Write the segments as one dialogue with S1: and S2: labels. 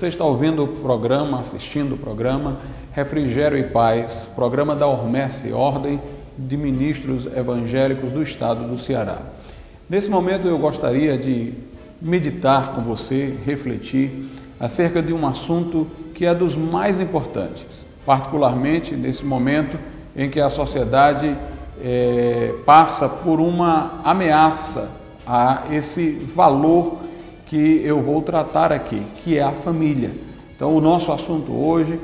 S1: Você está ouvindo o programa, assistindo o programa Refrigério e Paz, programa da Ormesse, Ordem de Ministros Evangélicos do Estado do Ceará. Nesse momento eu gostaria de meditar com você, refletir acerca de um assunto que é dos mais importantes, particularmente nesse momento em que a sociedade passa por uma ameaça a esse valor que eu vou tratar aqui, que é a família. Então, o nosso assunto hoje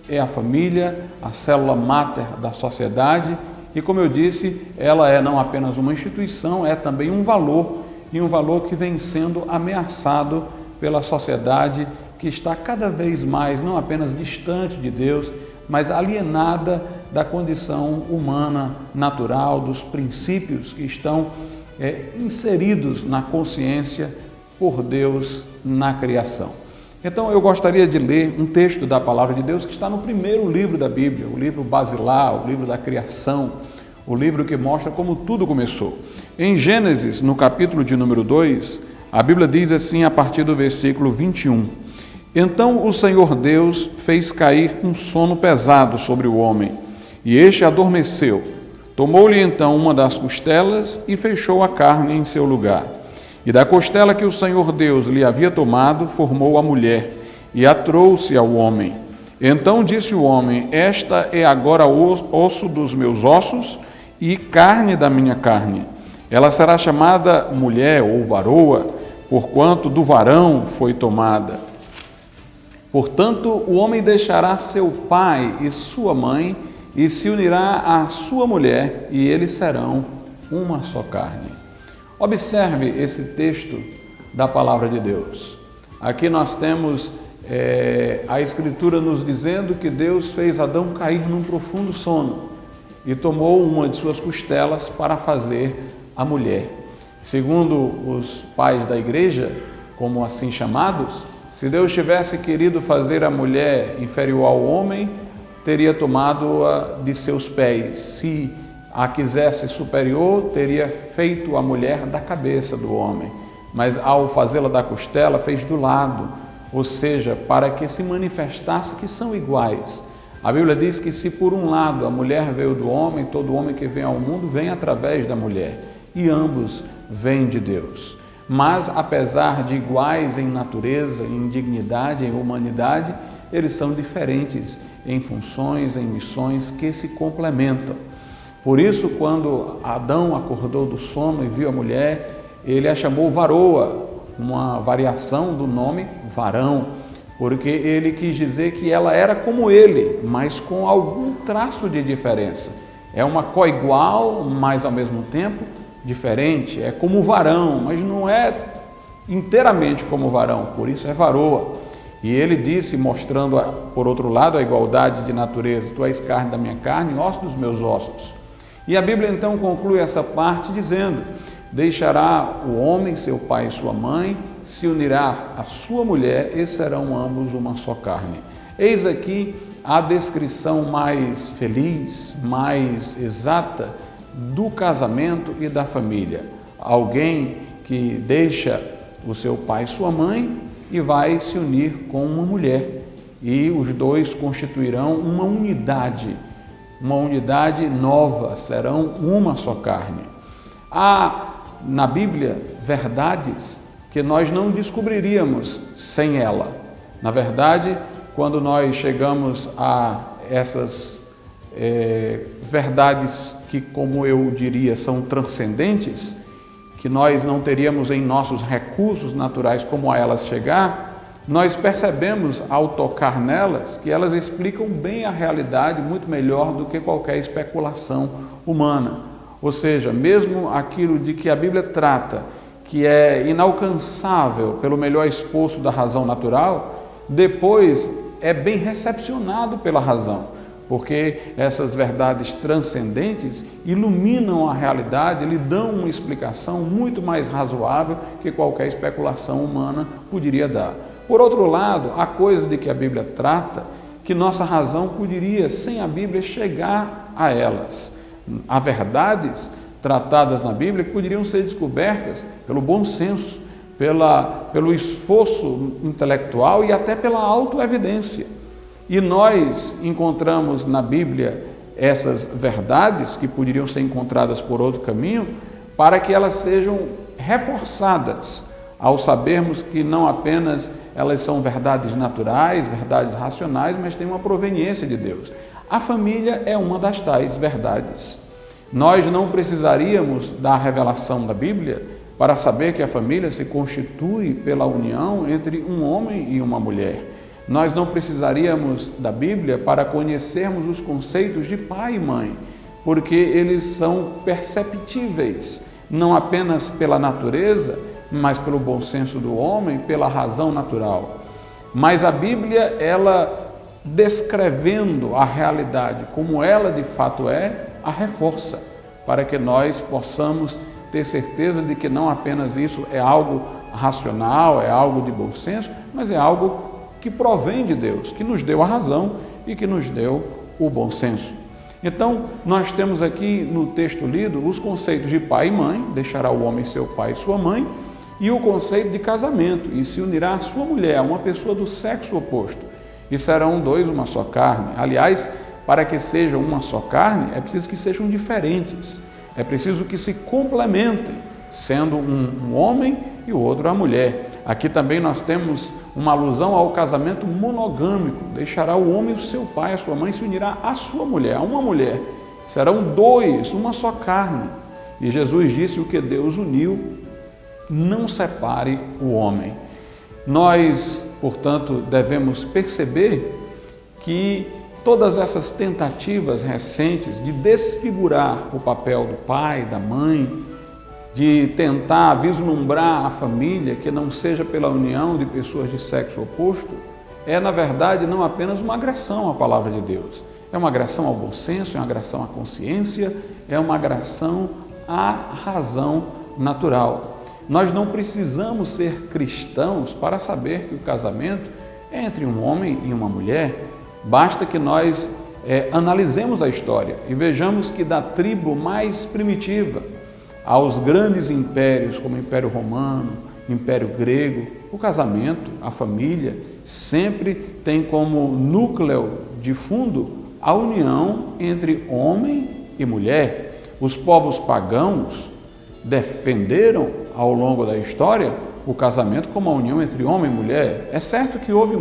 S1: é a família, a célula máter da sociedade, e como eu disse, ela é não apenas uma instituição, é também um valor, e um valor que vem sendo ameaçado pela sociedade que está cada vez mais, não apenas distante de Deus, mas alienada da condição humana, natural, dos princípios que estão inseridos na consciência por Deus na criação. Então eu gostaria de ler um texto da Palavra de Deus que está no primeiro livro da Bíblia, o livro basilar, o livro da criação, o livro que mostra como tudo começou. Em Gênesis, no capítulo de número 2, a Bíblia diz assim a partir do versículo 21: Então o Senhor Deus fez cair um sono pesado sobre o homem, e este adormeceu. Tomou-lhe então uma das costelas e fechou a carne em seu lugar. E da costela que o Senhor Deus lhe havia tomado, formou a mulher, e a trouxe ao homem. Então disse o homem: Esta é agora osso dos meus ossos e carne da minha carne. Ela será chamada mulher ou varoa, porquanto do varão foi tomada. Portanto, o homem deixará seu pai e sua mãe, e se unirá à sua mulher, e eles serão uma só carne. Observe esse texto da Palavra de Deus. Aqui nós temos a Escritura nos dizendo que Deus fez Adão cair num profundo sono e tomou uma de suas costelas para fazer a mulher. Segundo os pais da igreja, como assim chamados, se Deus tivesse querido fazer a mulher inferior ao homem, teria tomado-a de seus pés. Se a quisesse superior, teria feito a mulher da cabeça do homem. Mas ao fazê-la da costela, fez do lado, ou seja, para que se manifestasse que são iguais. A Bíblia diz que se por um lado a mulher veio do homem, todo homem que vem ao mundo vem através da mulher, e ambos vêm de Deus. Mas apesar de iguais em natureza, em dignidade, em humanidade, eles são diferentes em funções, em missões que se complementam. Por isso, quando Adão acordou do sono e viu a mulher, ele a chamou varoa, uma variação do nome varão, porque ele quis dizer que ela era como ele, mas com algum traço de diferença. É uma coigual, mas ao mesmo tempo diferente. É como varão, mas não é inteiramente como varão, por isso é varoa. E ele disse, mostrando por outro lado a igualdade de natureza: Tu és carne da minha carne, osso dos meus ossos. E a Bíblia então conclui essa parte dizendo: Deixará o homem seu pai e sua mãe, se unirá à sua mulher, e serão ambos uma só carne. Eis aqui a descrição mais feliz, mais exata do casamento e da família. Alguém que deixa o seu pai e sua mãe e vai se unir com uma mulher, e os dois constituirão uma unidade nova, serão uma só carne. Há na Bíblia verdades que nós não descobriríamos sem ela. Na verdade, quando nós chegamos a essas verdades que, como eu diria, são transcendentes, que nós não teríamos em nossos recursos naturais como a elas chegar, nós percebemos ao tocar nelas que elas explicam bem a realidade muito melhor do que qualquer especulação humana. Ou seja, mesmo aquilo de que a Bíblia trata, que é inalcançável pelo melhor esforço da razão natural, depois é bem recepcionado pela razão, porque essas verdades transcendentes iluminam a realidade, lhe dão uma explicação muito mais razoável que qualquer especulação humana poderia dar. Por outro lado, há coisas de que a Bíblia trata que nossa razão poderia, sem a Bíblia, chegar a elas. Há verdades tratadas na Bíblia que poderiam ser descobertas pelo bom senso, pelo esforço intelectual e até pela autoevidência. E nós encontramos na Bíblia essas verdades que poderiam ser encontradas por outro caminho, para que elas sejam reforçadas ao sabermos que não apenas elas são verdades naturais, verdades racionais, mas têm uma proveniência de Deus. A família é uma das tais verdades. Nós não precisaríamos da revelação da Bíblia para saber que a família se constitui pela união entre um homem e uma mulher. Nós não precisaríamos da Bíblia para conhecermos os conceitos de pai e mãe, porque eles são perceptíveis, não apenas pela natureza, mas pelo bom senso do homem, pela razão natural. Mas a Bíblia, ela descrevendo a realidade como ela de fato é, a reforça, para que nós possamos ter certeza de que não apenas isso é algo racional, é algo de bom senso, mas é algo que provém de Deus, que nos deu a razão e que nos deu o bom senso. Então, nós temos aqui no texto lido os conceitos de pai e mãe, deixará o homem seu pai e sua mãe, e o conceito de casamento, e se unirá a sua mulher, uma pessoa do sexo oposto, e serão dois uma só carne. Aliás, para que sejam uma só carne, é preciso que sejam diferentes, é preciso que se complementem, sendo um homem e o outro a mulher. Aqui também nós temos uma alusão ao casamento monogâmico, deixará o homem o seu pai, a sua mãe, se unirá à sua mulher, a uma mulher, serão dois, uma só carne. E Jesus disse: o que Deus uniu, não separe o homem. Nós, portanto, devemos perceber que todas essas tentativas recentes de desfigurar o papel do pai, da mãe, de tentar vislumbrar a família que não seja pela união de pessoas de sexo oposto, é, na verdade, não apenas uma agressão à palavra de Deus, é uma agressão ao bom senso, é uma agressão à consciência, é uma agressão à razão natural. Nós não precisamos ser cristãos para saber que o casamento é entre um homem e uma mulher. Basta que nós analisemos a história e vejamos que da tribo mais primitiva aos grandes impérios, como o Império Romano, Império Grego, o casamento, a família, sempre tem como núcleo de fundo a união entre homem e mulher. Os povos pagãos defenderam ao longo da história o casamento como a união entre homem e mulher. É certo que houve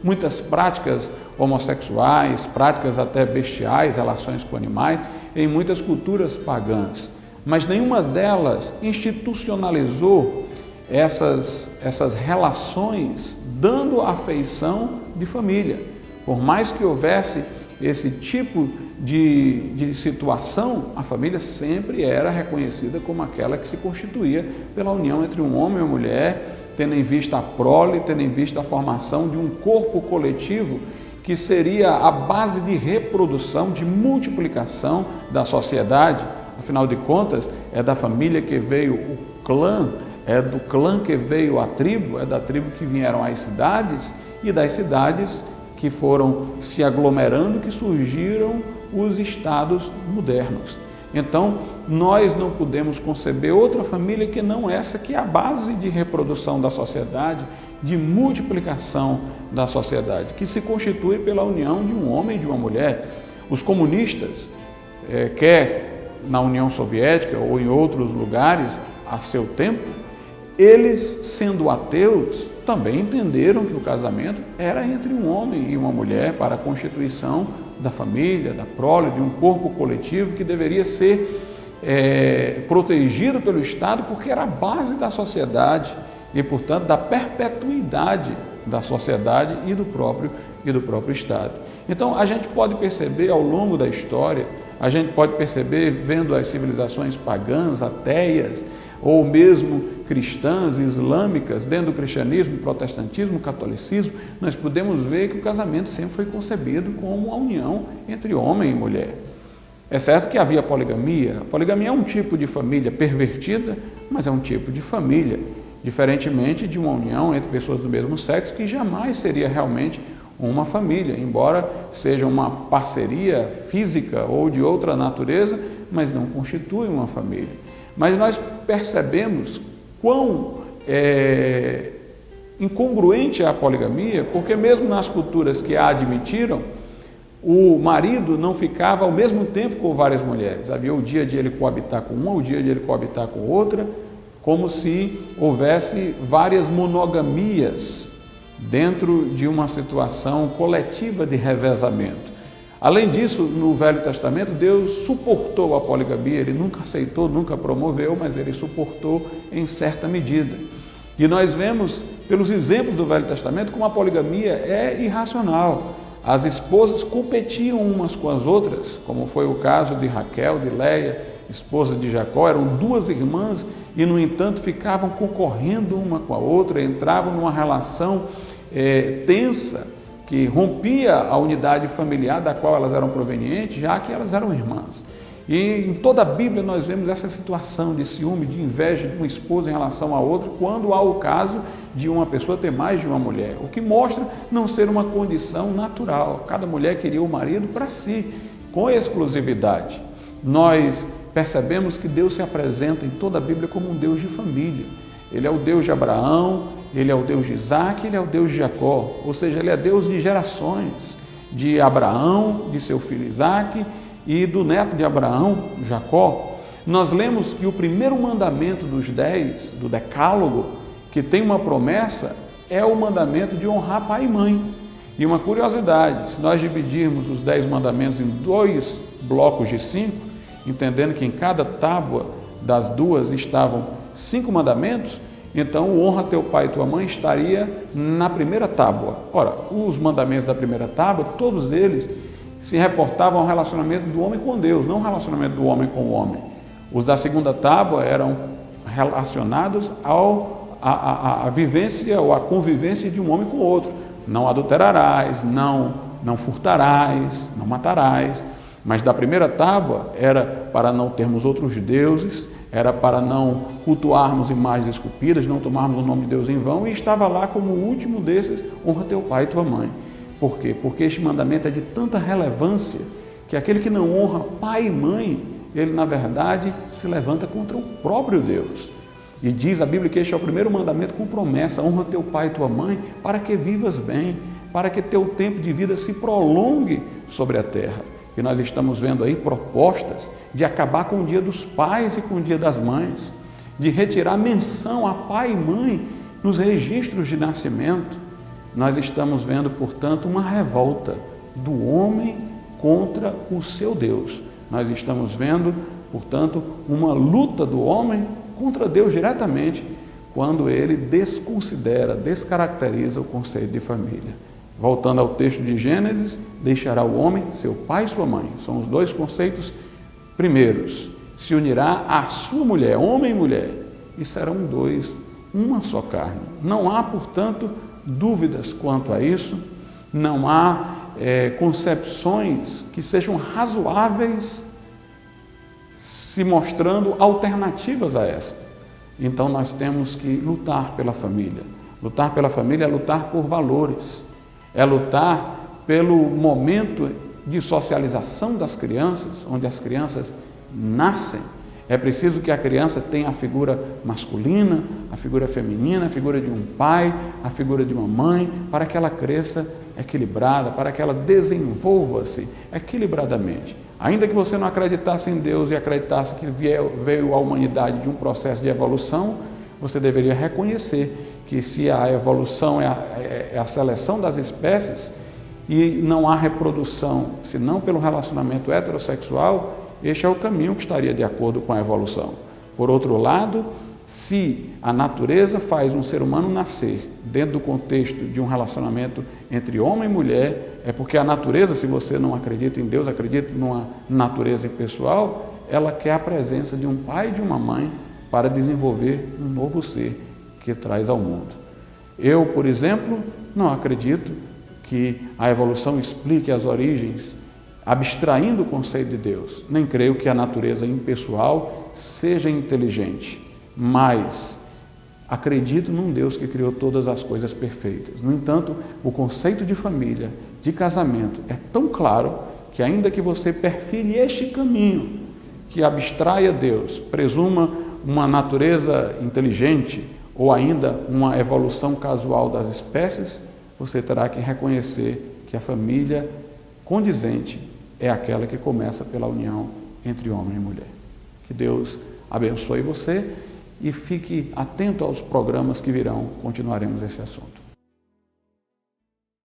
S1: muitas práticas homossexuais, práticas até bestiais, relações com animais, em muitas culturas pagãs, mas nenhuma delas institucionalizou essas relações dando a feição de família. Por mais que houvesse esse tipo de situação, a família sempre era reconhecida como aquela que se constituía pela união entre um homem e uma mulher, tendo em vista a prole, tendo em vista a formação de um corpo coletivo que seria a base de reprodução, de multiplicação da sociedade. Afinal de contas, é da família que veio o clã, é do clã que veio a tribo, é da tribo que vieram as cidades, e das cidades que foram se aglomerando, que surgiram os estados modernos. Então, nós não podemos conceber outra família que não essa, que é a base de reprodução da sociedade, de multiplicação da sociedade, que se constitui pela união de um homem e de uma mulher. Os comunistas, quer na União Soviética ou em outros lugares a seu tempo, eles, sendo ateus, também entenderam que o casamento era entre um homem e uma mulher para a constituição da família, da prole, de um corpo coletivo que deveria ser protegido pelo Estado, porque era a base da sociedade e, portanto, da perpetuidade da sociedade e do próprio Estado. Então, a gente pode perceber ao longo da história, a gente pode perceber vendo as civilizações pagãs, ateias, ou mesmo cristãs, islâmicas, dentro do cristianismo, protestantismo, catolicismo, nós podemos ver que o casamento sempre foi concebido como a união entre homem e mulher. É certo que havia poligamia. A poligamia é um tipo de família pervertida, mas é um tipo de família, diferentemente de uma união entre pessoas do mesmo sexo, que jamais seria realmente uma família, embora seja uma parceria física ou de outra natureza, mas não constitui uma família. Mas nós percebemos quão incongruente à poligamia, porque mesmo nas culturas que a admitiram, o marido não ficava ao mesmo tempo com várias mulheres. Havia o dia de ele coabitar com uma, o dia de ele coabitar com outra, como se houvesse várias monogamias dentro de uma situação coletiva de revezamento. Além disso, no Velho Testamento, Deus suportou a poligamia, Ele nunca aceitou, nunca promoveu, mas Ele suportou em certa medida. E nós vemos, pelos exemplos do Velho Testamento, como a poligamia é irracional. As esposas competiam umas com as outras, como foi o caso de Raquel, de Leia, esposa de Jacó. Eram duas irmãs e, no entanto, ficavam concorrendo uma com a outra, entravam numa relação tensa, que rompia a unidade familiar da qual elas eram provenientes, já que elas eram irmãs. E em toda a Bíblia nós vemos essa situação de ciúme, de inveja de uma esposa em relação à outra, quando há o caso de uma pessoa ter mais de uma mulher, o que mostra não ser uma condição natural. Cada mulher queria o marido para si, com exclusividade. Nós percebemos que Deus se apresenta em toda a Bíblia como um Deus de família. Ele é o Deus de Abraão, Ele é o Deus de Isaac, Ele é o Deus de Jacó, ou seja, Ele é Deus de gerações, de Abraão, de seu filho Isaac e do neto de Abraão, Jacó. Nós lemos que o primeiro mandamento dos 10, do Decálogo, que tem uma promessa, é o mandamento de honrar pai e mãe. E uma curiosidade, se nós dividirmos os 10 mandamentos em 2 blocos de 5, entendendo que em cada tábua das duas estavam 5 mandamentos, então o honra teu pai e tua mãe estaria na primeira tábua. Ora, os mandamentos da primeira tábua, todos eles se reportavam ao relacionamento do homem com Deus, não ao relacionamento do homem com o homem. Os da segunda tábua eram relacionados à vivência ou à convivência de um homem com o outro. Não adulterarás, não furtarás, não matarás. Mas da primeira tábua era para não termos outros deuses, era para não cultuarmos imagens esculpidas, não tomarmos o nome de Deus em vão, e estava lá como o último desses, honra teu pai e tua mãe. Por quê? Porque este mandamento é de tanta relevância que aquele que não honra pai e mãe, ele na verdade se levanta contra o próprio Deus. E diz a Bíblia que este é o primeiro mandamento com promessa: honra teu pai e tua mãe para que vivas bem, para que teu tempo de vida se prolongue sobre a terra. E nós estamos vendo aí propostas de acabar com o dia dos pais e com o dia das mães, de retirar menção a pai e mãe nos registros de nascimento. Nós estamos vendo, portanto, uma revolta do homem contra o seu Deus. Nós estamos vendo, portanto, uma luta do homem contra Deus diretamente, quando ele desconsidera, descaracteriza o conceito de família. Voltando ao texto de Gênesis, deixará o homem seu pai e sua mãe. São os 2 conceitos primeiros. Se unirá à sua mulher, homem e mulher, e serão 2, uma só carne. Não há, portanto, dúvidas quanto a isso, não há concepções que sejam razoáveis se mostrando alternativas a essa. Então nós temos que lutar pela família. Lutar pela família é lutar por valores, é lutar pelo momento de socialização das crianças, onde as crianças nascem. É preciso que a criança tenha a figura masculina, a figura feminina, a figura de um pai, a figura de uma mãe, para que ela cresça equilibrada, para que ela desenvolva-se equilibradamente. Ainda que você não acreditasse em Deus e acreditasse que veio à humanidade de um processo de evolução, você deveria reconhecer que se a evolução é a seleção das espécies e não há reprodução, senão pelo relacionamento heterossexual, este é o caminho que estaria de acordo com a evolução. Por outro lado, se a natureza faz um ser humano nascer dentro do contexto de um relacionamento entre homem e mulher, é porque a natureza, se você não acredita em Deus, acredita numa natureza impessoal, ela quer a presença de um pai e de uma mãe para desenvolver um novo ser que traz ao mundo. Eu, por exemplo, não acredito que a evolução explique as origens abstraindo o conceito de Deus. Nem creio que a natureza impessoal seja inteligente, mas acredito num Deus que criou todas as coisas perfeitas. No entanto, o conceito de família, de casamento, é tão claro que ainda que você perfile este caminho, que abstraia Deus, presuma uma natureza inteligente ou ainda uma evolução casual das espécies, você terá que reconhecer que a família condizente é aquela que começa pela união entre homem e mulher. Que Deus abençoe você e fique atento aos programas que virão, continuaremos esse assunto.